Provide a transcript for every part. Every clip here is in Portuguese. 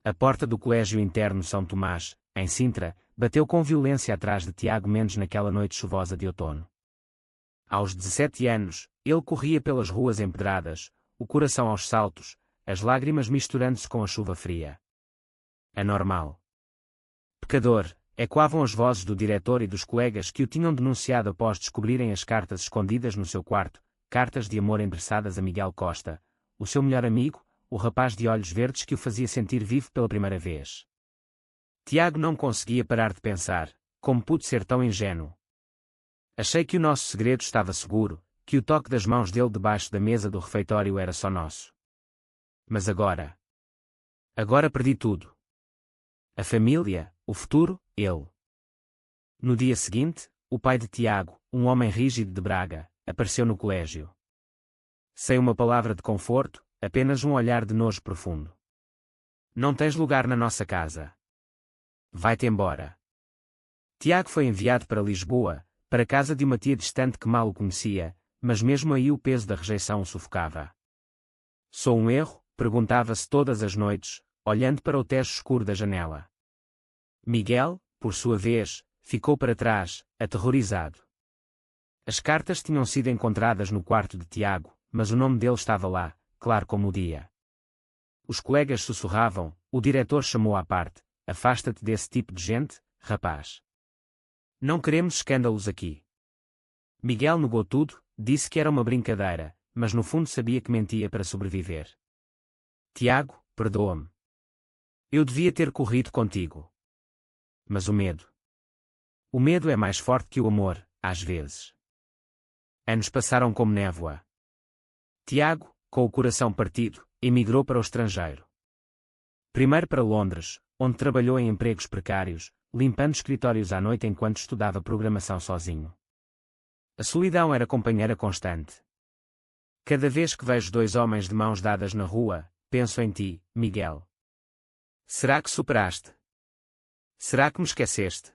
A porta do Colégio Interno São Tomás, em Sintra, bateu com violência atrás de Tiago Mendes naquela noite chuvosa de outono. Aos 17 anos, ele corria pelas ruas empedradas, o coração aos saltos, as lágrimas misturando-se com a chuva fria. Anormal. Pecador, ecoavam as vozes do diretor e dos colegas que o tinham denunciado após descobrirem as cartas escondidas no seu quarto, cartas de amor endereçadas a Miguel Costa, o seu melhor amigo, o rapaz de olhos verdes que o fazia sentir vivo pela primeira vez. Tiago não conseguia parar de pensar: como pude ser tão ingênuo? Achei que o nosso segredo estava seguro, que o toque das mãos dele debaixo da mesa do refeitório era só nosso. Mas agora... Agora perdi tudo. A família, o futuro, ele. No dia seguinte, o pai de Tiago, um homem rígido de Braga, apareceu no colégio. Sem uma palavra de conforto, apenas um olhar de nojo profundo. Não tens lugar na nossa casa. Vai-te embora. Tiago foi enviado para Lisboa, para a casa de uma tia distante que mal o conhecia, mas mesmo aí o peso da rejeição o sufocava. Sou um erro? Perguntava-se todas as noites, olhando para o tejo escuro da janela. Miguel, por sua vez, ficou para trás, aterrorizado. As cartas tinham sido encontradas no quarto de Tiago, mas o nome dele estava lá, claro como o dia. Os colegas sussurravam, o diretor chamou à parte: afasta-te desse tipo de gente, rapaz. Não queremos escândalos aqui. Miguel negou tudo, disse que era uma brincadeira, mas no fundo sabia que mentia para sobreviver. Tiago, perdoa-me. Eu devia ter corrido contigo. Mas o medo. O medo é mais forte que o amor, às vezes. Anos passaram como névoa. Tiago, com o coração partido, emigrou para o estrangeiro. Primeiro para Londres, onde trabalhou em empregos precários, limpando escritórios à noite enquanto estudava programação sozinho. A solidão era companheira constante. Cada vez que vejo dois homens de mãos dadas na rua, penso em ti, Miguel. Será que superaste? Será que me esqueceste?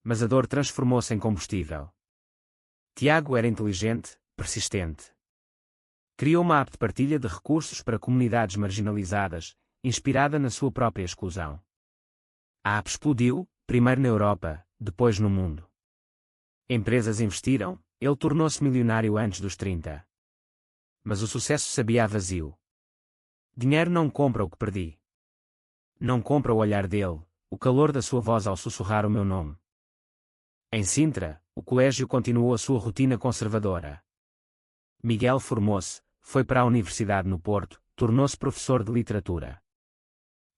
Mas a dor transformou-se em combustível. Tiago era inteligente, persistente. Criou uma app de partilha de recursos para comunidades marginalizadas, inspirada na sua própria exclusão. A app explodiu, primeiro na Europa, depois no mundo. Empresas investiram, ele tornou-se milionário antes dos 30. Mas o sucesso sabia a vazio. Dinheiro não compra o que perdi. Não compra o olhar dele, o calor da sua voz ao sussurrar o meu nome. Em Sintra, o colégio continuou a sua rotina conservadora. Miguel formou-se, foi para a Universidade no Porto, tornou-se professor de literatura.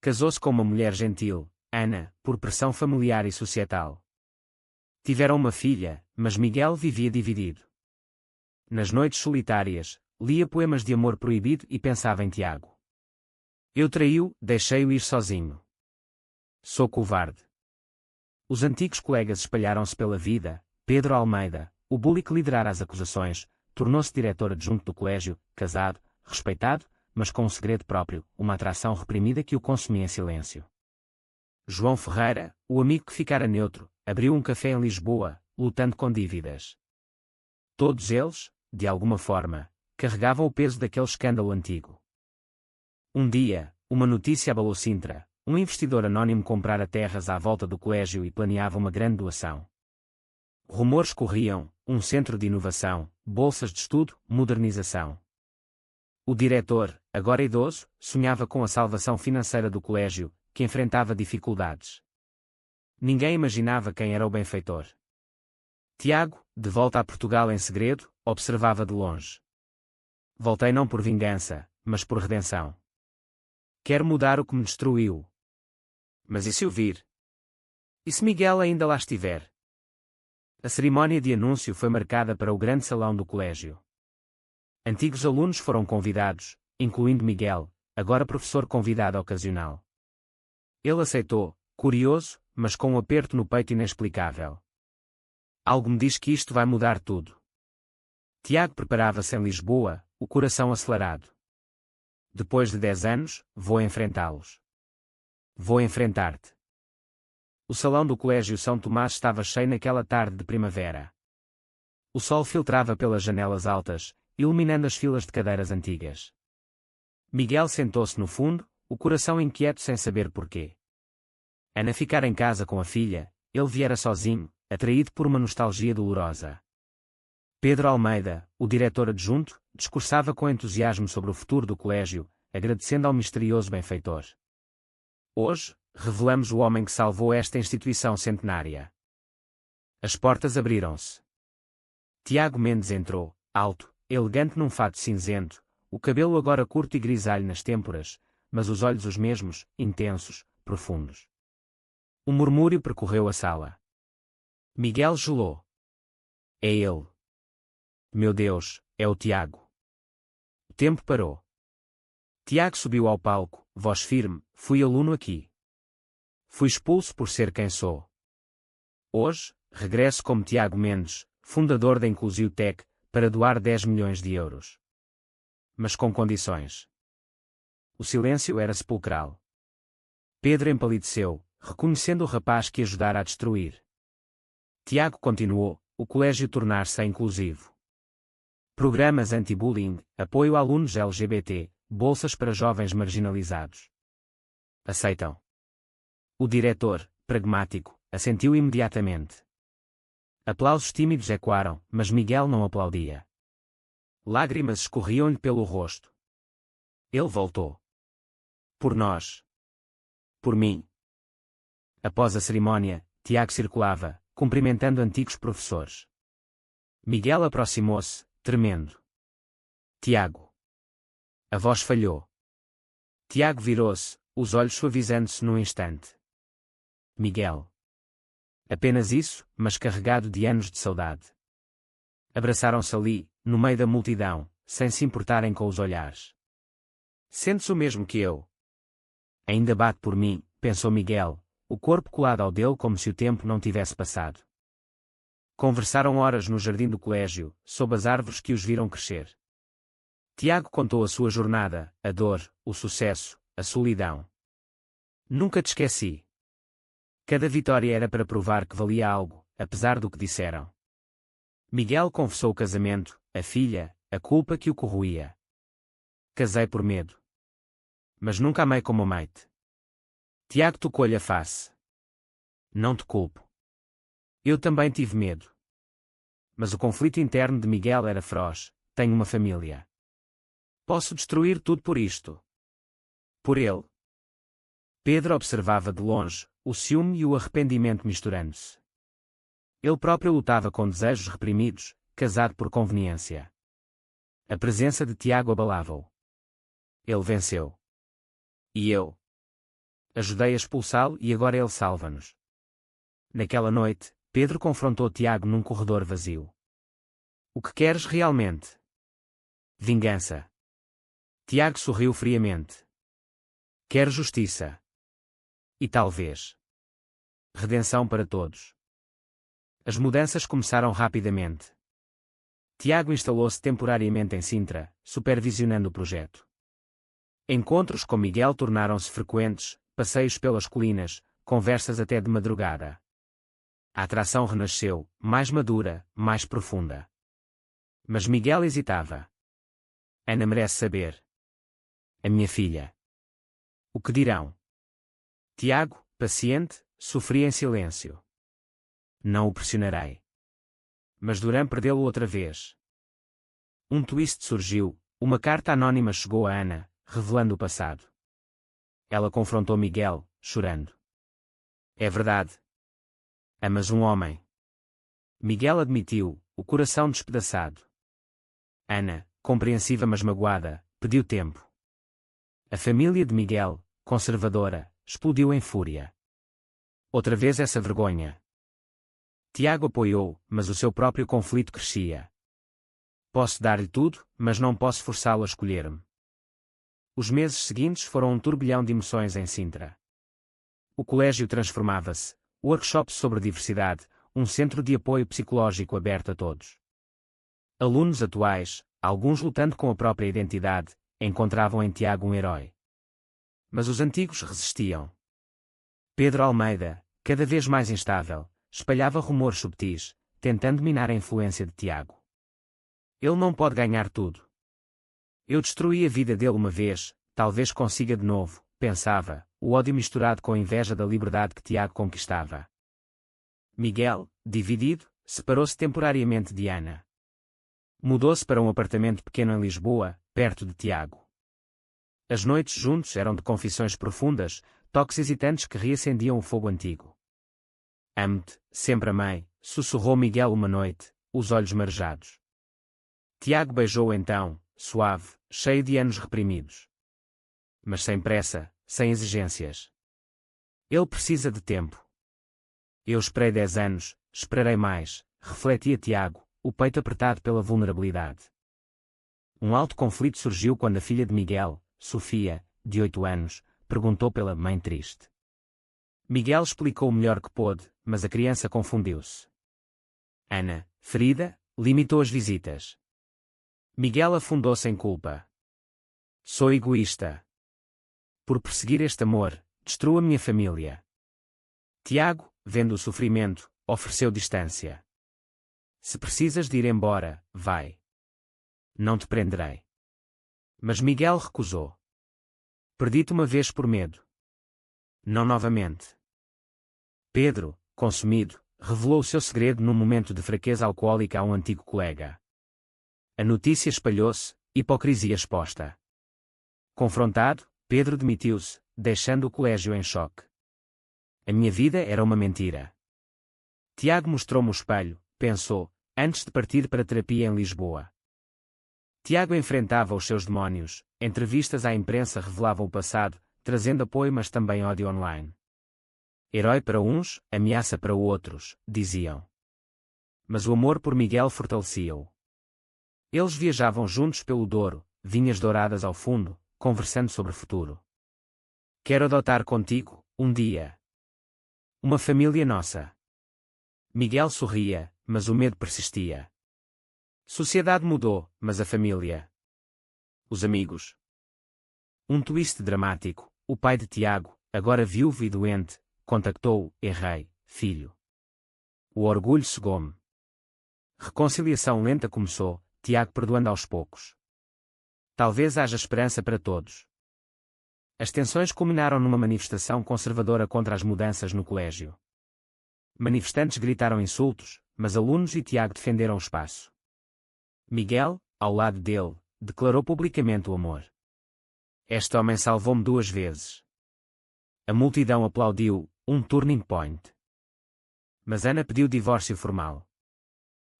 Casou-se com uma mulher gentil, Ana, por pressão familiar e societal. Tiveram uma filha, mas Miguel vivia dividido. Nas noites solitárias, lia poemas de amor proibido e pensava em Tiago. Eu traí-o, deixei-o ir sozinho. Sou covarde. Os antigos colegas espalharam-se pela vida. Pedro Almeida, o bully que liderara as acusações, tornou-se diretor adjunto do colégio, casado, respeitado, mas com um segredo próprio, uma atração reprimida que o consumia em silêncio. João Ferreira, o amigo que ficara neutro, abriu um café em Lisboa, lutando com dívidas. Todos eles, de alguma forma, carregavam o peso daquele escândalo antigo. Um dia, uma notícia abalou Sintra: um investidor anónimo comprara terras à volta do colégio e planeava uma grande doação. Rumores corriam: um centro de inovação, bolsas de estudo, modernização. O diretor, agora idoso, sonhava com a salvação financeira do colégio, que enfrentava dificuldades. Ninguém imaginava quem era o benfeitor. Tiago, de volta a Portugal em segredo, observava de longe. Voltei não por vingança, mas por redenção. Quero mudar o que me destruiu. Mas e se o vir? E se Miguel ainda lá estiver? A cerimónia de anúncio foi marcada para o grande salão do colégio. Antigos alunos foram convidados, incluindo Miguel, agora professor convidado ocasional. Ele aceitou, curioso, mas com um aperto no peito inexplicável. Algo me diz que isto vai mudar tudo. Tiago preparava-se em Lisboa, o coração acelerado. Depois de 10 anos, vou enfrentá-los. Vou enfrentar-te. O salão do Colégio São Tomás estava cheio naquela tarde de primavera. O sol filtrava pelas janelas altas, iluminando as filas de cadeiras antigas. Miguel sentou-se no fundo, o coração inquieto sem saber porquê. Ana ficara em casa com a filha, ele viera sozinho, atraído por uma nostalgia dolorosa. Pedro Almeida, o diretor adjunto, discursava com entusiasmo sobre o futuro do colégio, agradecendo ao misterioso benfeitor. Hoje, revelamos o homem que salvou esta instituição centenária. As portas abriram-se. Tiago Mendes entrou, alto, elegante num fato cinzento, o cabelo agora curto e grisalho nas têmporas, mas os olhos os mesmos, intensos, profundos. Um murmúrio percorreu a sala. Miguel gelou. É ele. Meu Deus, é o Tiago. O tempo parou. Tiago subiu ao palco, voz firme, fui aluno aqui. Fui expulso por ser quem sou. Hoje, regresso como Tiago Mendes, fundador da Inclusiotech, para doar 10 milhões de euros. Mas com condições. O silêncio era sepulcral. Pedro empalideceu, reconhecendo o rapaz que ajudara a destruir. Tiago continuou, o colégio tornar-se inclusivo. Programas anti-bullying, apoio a alunos LGBT, bolsas para jovens marginalizados. Aceitam. O diretor, pragmático, assentiu imediatamente. Aplausos tímidos ecoaram, mas Miguel não aplaudia. Lágrimas escorriam-lhe pelo rosto. Ele voltou. Por nós. Por mim. Após a cerimónia, Tiago circulava, cumprimentando antigos professores. Miguel aproximou-se, tremendo. Tiago. A voz falhou. Tiago virou-se, os olhos suavizando-se num instante. Miguel. Apenas isso, mas carregado de anos de saudade. Abraçaram-se ali, no meio da multidão, sem se importarem com os olhares. Sente-se o mesmo que eu. Ainda bate por mim, pensou Miguel, o corpo colado ao dele como se o tempo não tivesse passado. Conversaram horas no jardim do colégio, sob as árvores que os viram crescer. Tiago contou a sua jornada, a dor, o sucesso, a solidão. Nunca te esqueci. Cada vitória era para provar que valia algo, apesar do que disseram. Miguel confessou o casamento, a filha, a culpa que o corroía. Casei por medo. Mas nunca amei como amei-te. Tiago tocou-lhe a face. Não te culpo. Eu também tive medo. Mas o conflito interno de Miguel era feroz. Tenho uma família. Posso destruir tudo por isto. Por ele. Pedro observava de longe, o ciúme e o arrependimento misturando-se. Ele próprio lutava com desejos reprimidos, casado por conveniência. A presença de Tiago abalava-o. Ele venceu. E eu? Ajudei a expulsá-lo e agora ele salva-nos. Naquela noite, Pedro confrontou Tiago num corredor vazio. O que queres realmente? Vingança. Tiago sorriu friamente. Quero justiça. E talvez redenção para todos. As mudanças começaram rapidamente. Tiago instalou-se temporariamente em Sintra, supervisionando o projeto. Encontros com Miguel tornaram-se frequentes, passeios pelas colinas, conversas até de madrugada. A atração renasceu, mais madura, mais profunda. Mas Miguel hesitava. Ana merece saber. A minha filha. O que dirão? Tiago, paciente, sofria em silêncio. Não o pressionarei. Mas Duran perdeu-o outra vez. Um twist surgiu, uma carta anônima chegou a Ana, revelando o passado. Ela confrontou Miguel, chorando. É verdade. Amas um homem. Miguel admitiu, o coração despedaçado. Ana, compreensiva mas magoada, pediu tempo. A família de Miguel, conservadora, explodiu em fúria. Outra vez essa vergonha. Tiago apoiou, mas o seu próprio conflito crescia. Posso dar-lhe tudo, mas não posso forçá-lo a escolher-me. Os meses seguintes foram um turbilhão de emoções em Sintra. O colégio transformava-se, workshops sobre diversidade, um centro de apoio psicológico aberto a todos. Alunos atuais, alguns lutando com a própria identidade, encontravam em Tiago um herói. Mas os antigos resistiam. Pedro Almeida, cada vez mais instável, espalhava rumores subtis, tentando minar a influência de Tiago. Ele não pode ganhar tudo. Eu destruí a vida dele uma vez, talvez consiga de novo, pensava, o ódio misturado com a inveja da liberdade que Tiago conquistava. Miguel, dividido, separou-se temporariamente de Ana. Mudou-se para um apartamento pequeno em Lisboa, perto de Tiago. As noites juntos eram de confissões profundas, toques hesitantes que reacendiam o fogo antigo. Amo-te, sempre amei, sussurrou Miguel uma noite, os olhos marejados. Tiago beijou então, suave, cheio de anos reprimidos. Mas sem pressa, sem exigências. Ele precisa de tempo. Eu esperei 10 anos, esperarei mais, refletia Tiago, o peito apertado pela vulnerabilidade. Um alto conflito surgiu quando a filha de Miguel, Sofia, de 8 anos, perguntou pela mãe triste. Miguel explicou o melhor que pôde, mas a criança confundiu-se. Ana, ferida, limitou as visitas. Miguel afundou-se em culpa. Sou egoísta. Por perseguir este amor, destruo a minha família. Tiago, vendo o sofrimento, ofereceu distância. Se precisas de ir embora, vai. Não te prenderei. Mas Miguel recusou. Perdi-te uma vez por medo. Não novamente. Pedro, consumido, revelou o seu segredo num momento de fraqueza alcoólica a um antigo colega. A notícia espalhou-se, hipocrisia exposta. Confrontado, Pedro demitiu-se, deixando o colégio em choque. A minha vida era uma mentira. Tiago mostrou-me o espelho, pensou, antes de partir para terapia em Lisboa. Tiago enfrentava os seus demónios, entrevistas à imprensa revelavam o passado, trazendo apoio mas também ódio online. Herói para uns, ameaça para outros, diziam. Mas o amor por Miguel fortalecia-o. Eles viajavam juntos pelo Douro, vinhas douradas ao fundo, conversando sobre o futuro. Quero adotar contigo, um dia. Uma família nossa. Miguel sorria, mas o medo persistia. Sociedade mudou, mas a família. Os amigos. Um twist dramático, o pai de Tiago, agora viúvo e doente, contactou-o, errei, filho. O orgulho cegou-me. Reconciliação lenta começou, Tiago perdoando aos poucos. Talvez haja esperança para todos. As tensões culminaram numa manifestação conservadora contra as mudanças no colégio. Manifestantes gritaram insultos, mas alunos e Tiago defenderam o espaço. Miguel, ao lado dele, declarou publicamente o amor. Este homem salvou-me 2 vezes. A multidão aplaudiu, um turning point. Mas Ana pediu divórcio formal.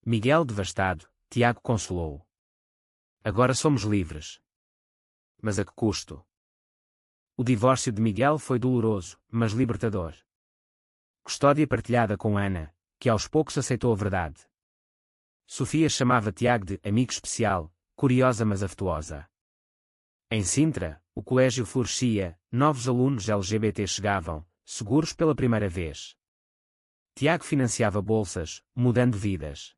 Miguel devastado, Tiago consolou-o. Agora somos livres. Mas a que custo? O divórcio de Miguel foi doloroso, mas libertador. Custódia partilhada com Ana, que aos poucos aceitou a verdade. Sofia chamava Tiago de amigo especial, curiosa mas afetuosa. Em Sintra, o colégio florescia, novos alunos LGBT chegavam, seguros pela primeira vez. Tiago financiava bolsas, mudando vidas.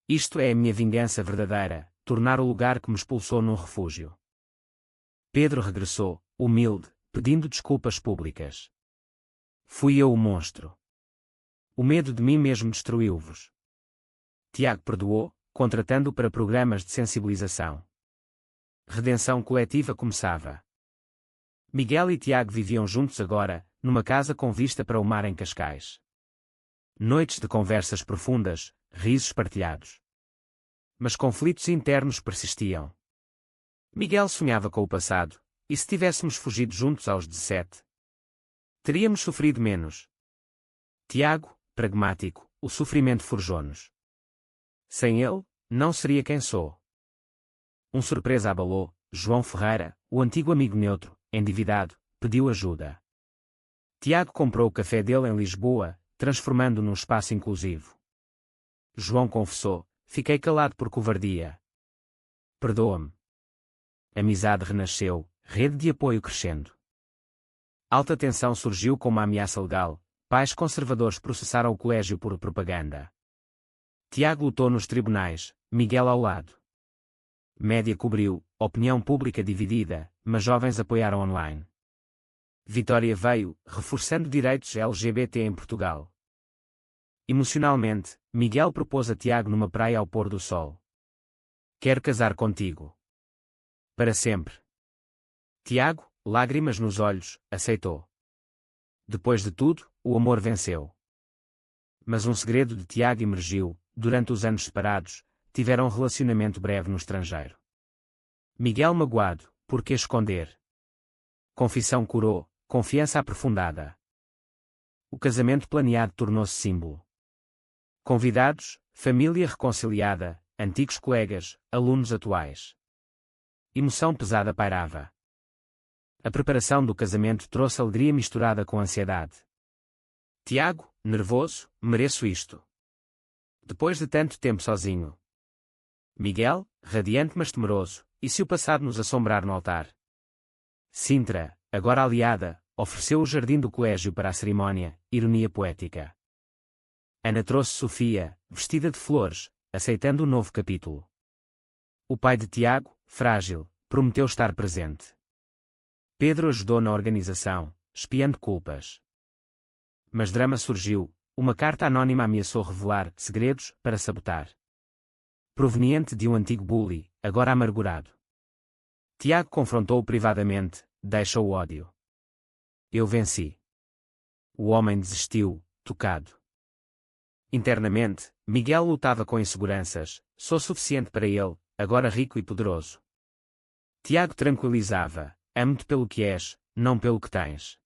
Isto é a minha vingança verdadeira, tornar o lugar que me expulsou num refúgio. Pedro regressou, humilde, pedindo desculpas públicas. Fui eu o monstro. O medo de mim mesmo destruiu-vos. Tiago perdoou, contratando-o para programas de sensibilização. Redenção coletiva começava. Miguel e Tiago viviam juntos agora, numa casa com vista para o mar em Cascais. Noites de conversas profundas, risos partilhados. Mas conflitos internos persistiam. Miguel sonhava com o passado, e se tivéssemos fugido juntos aos 17? Teríamos sofrido menos. Tiago, pragmático, o sofrimento forjou-nos. Sem ele, não seria quem sou. Surpresa abalou, João Ferreira, o antigo amigo neutro, endividado, pediu ajuda. Tiago comprou o café dele em Lisboa, transformando-o num espaço inclusivo. João confessou, fiquei calado por covardia. Perdoa-me. Amizade renasceu, rede de apoio crescendo. Alta tensão surgiu com uma ameaça legal, pais conservadores processaram o colégio por propaganda. Tiago lutou nos tribunais, Miguel ao lado. Média cobriu, opinião pública dividida, mas jovens apoiaram online. Vitória veio, reforçando direitos LGBT em Portugal. Emocionalmente, Miguel propôs a Tiago numa praia ao pôr do sol. Quero casar contigo. Para sempre. Tiago, lágrimas nos olhos, aceitou. Depois de tudo, o amor venceu. Mas um segredo de Tiago emergiu: durante os anos separados, tiveram um relacionamento breve no estrangeiro. Miguel magoado, por que esconder? Confissão curou, confiança aprofundada. O casamento planeado tornou-se símbolo. Convidados, família reconciliada, antigos colegas, alunos atuais. Emoção pesada pairava. A preparação do casamento trouxe alegria misturada com ansiedade. Tiago, nervoso, mereço isto. Depois de tanto tempo sozinho. Miguel, radiante mas temeroso, e se o passado nos assombrar no altar? Sintra, agora aliada, ofereceu o jardim do colégio para a cerimónia, ironia poética. Ana trouxe Sofia, vestida de flores, aceitando o novo capítulo. O pai de Tiago, frágil, prometeu estar presente. Pedro ajudou na organização, espiando culpas. Mas drama surgiu: uma carta anônima ameaçou revelar segredos para sabotar. Proveniente de um antigo bully, agora amargurado. Tiago confrontou-o privadamente: deixa o ódio. Eu venci. O homem desistiu, tocado. Internamente, Miguel lutava com inseguranças: sou suficiente para ele, agora rico e poderoso. Tiago tranquilizava: amo-te pelo que és, não pelo que tens.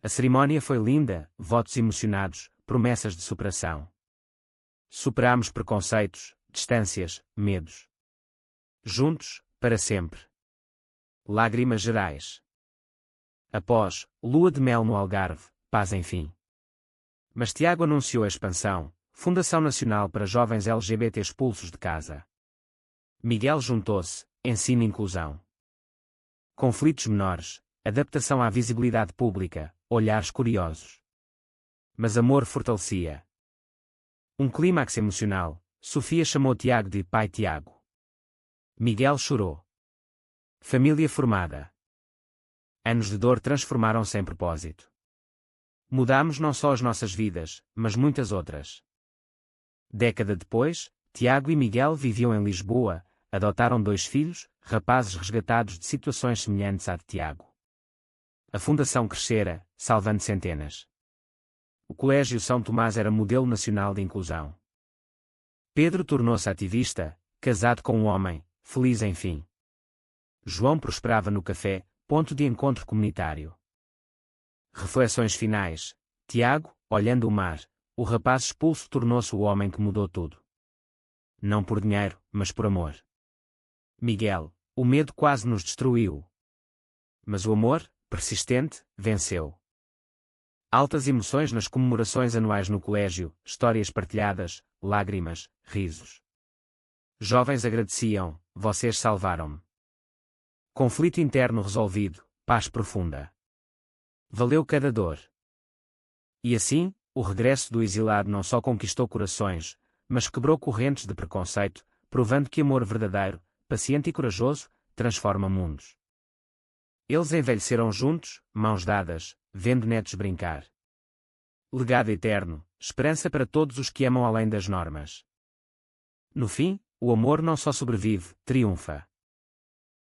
A cerimónia foi linda, votos emocionados, promessas de superação. Superamos preconceitos, distâncias, medos. Juntos, para sempre. Lágrimas gerais. Após, lua de mel no Algarve, paz enfim. Mas Tiago anunciou a expansão: Fundação Nacional para Jovens LGBT expulsos de casa. Miguel juntou-se: ensino e inclusão. Conflitos menores, adaptação à visibilidade pública, olhares curiosos. Mas amor fortalecia. Um clímax emocional: Sofia chamou Tiago de pai Tiago. Miguel chorou. Família formada. Anos de dor transformaram-se em propósito. Mudamos não só as nossas vidas, mas muitas outras. Década depois, Tiago e Miguel viviam em Lisboa, adotaram 2 filhos, rapazes resgatados de situações semelhantes à de Tiago. A fundação crescera, salvando centenas. O Colégio São Tomás era modelo nacional de inclusão. Pedro tornou-se ativista, casado com um homem, feliz enfim. João prosperava no café, ponto de encontro comunitário. Reflexões finais: Tiago, olhando o mar, o rapaz expulso tornou-se o homem que mudou tudo. Não por dinheiro, mas por amor. Miguel, o medo quase nos destruiu. Mas o amor, persistente, venceu. Altas emoções nas comemorações anuais no colégio, histórias partilhadas, lágrimas, risos. Jovens agradeciam: vocês salvaram-me. Conflito interno resolvido, paz profunda. Valeu cada dor. E assim, o regresso do exilado não só conquistou corações, mas quebrou correntes de preconceito, provando que amor verdadeiro, paciente e corajoso, transforma mundos. Eles envelheceram juntos, mãos dadas, vendo netos brincar. Legado eterno, esperança para todos os que amam além das normas. No fim, o amor não só sobrevive, triunfa.